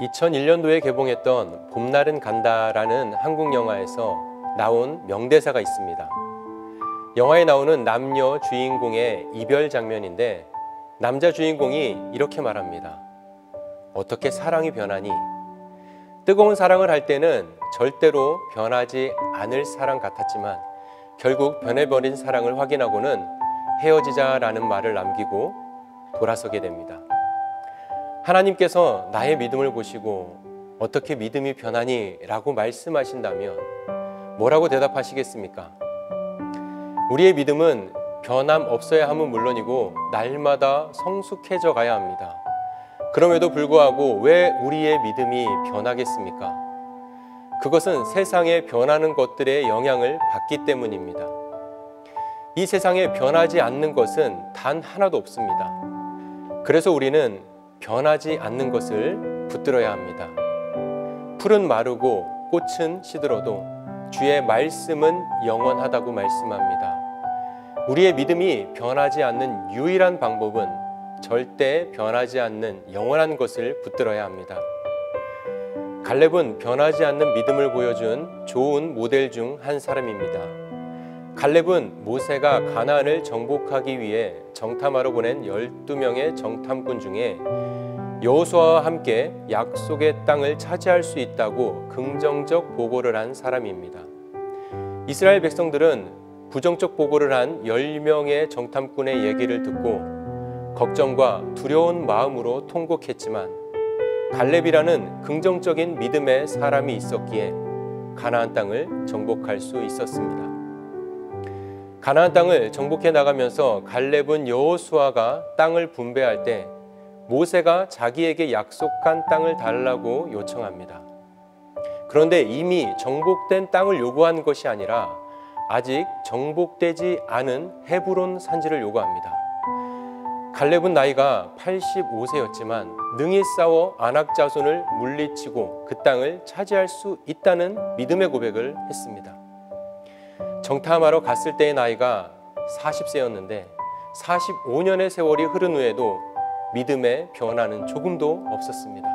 2001년도에 개봉했던 봄날은 간다라는 한국 영화에서 나온 명대사가 있습니다. 영화에 나오는 남녀 주인공의 이별 장면인데 남자 주인공이 이렇게 말합니다. 어떻게 사랑이 변하니? 뜨거운 사랑을 할 때는 절대로 변하지 않을 사랑 같았지만 결국 변해버린 사랑을 확인하고는 헤어지자라는 말을 남기고 돌아서게 됩니다. 하나님께서 나의 믿음을 보시고 어떻게 믿음이 변하니? 라고 말씀하신다면 뭐라고 대답하시겠습니까? 우리의 믿음은 변함 없어야 함은 물론이고 날마다 성숙해져 가야 합니다. 그럼에도 불구하고 왜 우리의 믿음이 변하겠습니까? 그것은 세상에 변하는 것들의 영향을 받기 때문입니다. 이 세상에 변하지 않는 것은 단 하나도 없습니다. 그래서 우리는 변하지 않는 것을 붙들어야 합니다. 풀은 마르고 꽃은 시들어도 주의 말씀은 영원하다고 말씀합니다. 우리의 믿음이 변하지 않는 유일한 방법은 절대 변하지 않는 영원한 것을 붙들어야 합니다. 갈렙은 변하지 않는 믿음을 보여준 좋은 모델 중 한 사람입니다. 갈렙은 모세가 가나안을 정복하기 위해 정탐하러 보낸 12명의 정탐꾼 중에 여호수아와 함께 약속의 땅을 차지할 수 있다고 긍정적 보고를 한 사람입니다. 이스라엘 백성들은 부정적 보고를 한 10명의 정탐꾼의 얘기를 듣고 걱정과 두려운 마음으로 통곡했지만 갈렙이라는 긍정적인 믿음의 사람이 있었기에 가나안 땅을 정복할 수 있었습니다. 가나안 땅을 정복해 나가면서 갈렙은 여호수아가 땅을 분배할 때 모세가 자기에게 약속한 땅을 달라고 요청합니다. 그런데 이미 정복된 땅을 요구한 것이 아니라 아직 정복되지 않은 헤브론 산지를 요구합니다. 갈렙은 나이가 85세였지만 능히 싸워 아낙 자손을 물리치고 그 땅을 차지할 수 있다는 믿음의 고백을 했습니다. 정탐하러 갔을 때의 나이가 40세였는데 45년의 세월이 흐른 후에도 믿음의 변화는 조금도 없었습니다.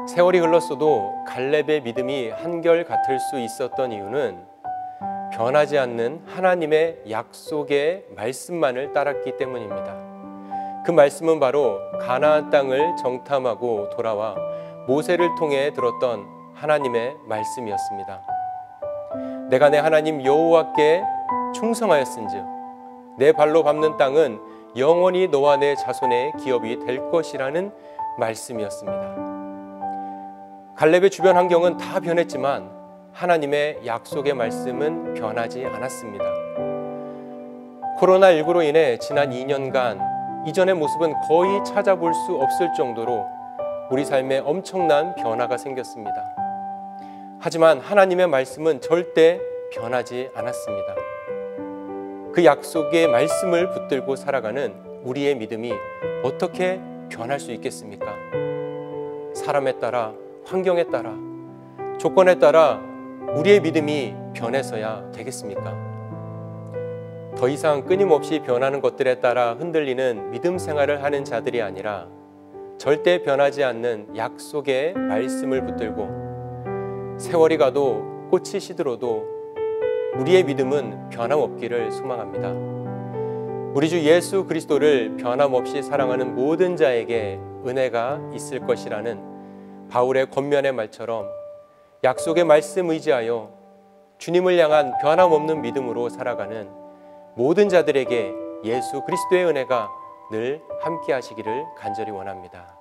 세월이 흘렀어도 갈렙의 믿음이 한결같을 수 있었던 이유는 변하지 않는 하나님의 약속의 말씀만을 따랐기 때문입니다. 그 말씀은 바로 가나안 땅을 정탐하고 돌아와 모세를 통해 들었던 하나님의 말씀이었습니다. 내가 내 하나님 여호와께 충성하였은즉 내 발로 밟는 땅은 영원히 너와 내 자손의 기업이 될 것이라는 말씀이었습니다. 갈렙의 주변 환경은 다 변했지만 하나님의 약속의 말씀은 변하지 않았습니다. 코로나19로 인해 지난 2년간 이전의 모습은 거의 찾아볼 수 없을 정도로 우리 삶에 엄청난 변화가 생겼습니다. 하지만 하나님의 말씀은 절대 변하지 않았습니다. 그 약속의 말씀을 붙들고 살아가는 우리의 믿음이 어떻게 변할 수 있겠습니까? 사람에 따라, 환경에 따라, 조건에 따라 우리의 믿음이 변해서야 되겠습니까? 더 이상 끊임없이 변하는 것들에 따라 흔들리는 믿음 생활을 하는 자들이 아니라 절대 변하지 않는 약속의 말씀을 붙들고 세월이 가도 꽃이 시들어도 우리의 믿음은 변함없기를 소망합니다. 우리 주 예수 그리스도를 변함없이 사랑하는 모든 자에게 은혜가 있을 것이라는 바울의 권면의 말처럼 약속의 말씀 의지하여 주님을 향한 변함없는 믿음으로 살아가는 모든 자들에게 예수 그리스도의 은혜가 늘 함께 하시기를 간절히 원합니다.